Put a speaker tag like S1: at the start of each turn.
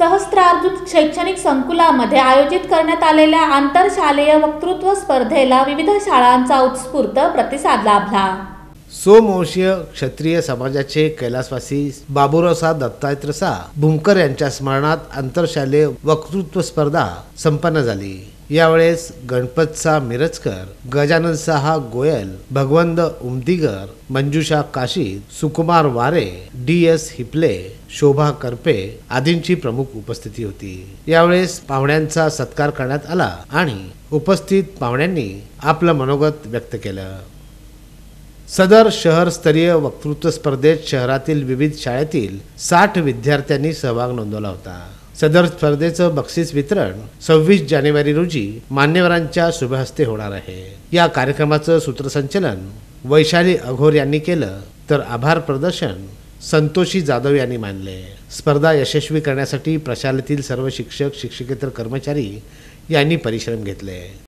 S1: सहस्त्रार्जुत शैक्षणिक संकुलामध्ये आयोजित करण्यात आलेल्या आंतरशालेय वक्तृत्व स्पर्धेला विविध शाळांचा उत्स्फूर्त प्रतिसाद लाभला।
S2: सोमवंशीय क्षत्रिय समाजाचे कैलासवासी बाबूराव दत्तात्रय भूमकर यांच्या स्मरणार्थ आंतरशालेय वक्तृत्व स्पर्धा संपन्न झाली। यावेळेस गणपत मिरजकर, गजानन गोयल, भगवंत उमदीगर, मंजुषा काशीद, सुकुमार वारे, DS हिपले, शोभा करपे आदींची प्रमुख उपस्थिती होती। यावेळेस पाहुण्यांचा सत्कार करण्यात आला आणि उपस्थित पाहुण्यांनी आपलं मनोगत व्यक्त केलं। सदर शहर स्तरीय वक्तृत्व स्पर्धेत शहरातील विविध शाळेतील 60 विद्यार्थ्यांनी सहभाग नोंदवला होता। सदर स्पर्धेचं बक्षीस वितरण 26 जानेवारी रोजी मान्यवरांच्या शुभ हस्ते होणार आहे। या कार्यक्रमाचं सूत्रसंचालन वैशाली अघोर यांनी केलं, तर आभार प्रदर्शन संतोषी जाधव यांनी मानले। स्पर्धा यशस्वी करण्यासाठी प्रशालेतील सर्व शिक्षक, शिक्षकेतर कर्मचारी यांनी परिश्रम घेतले।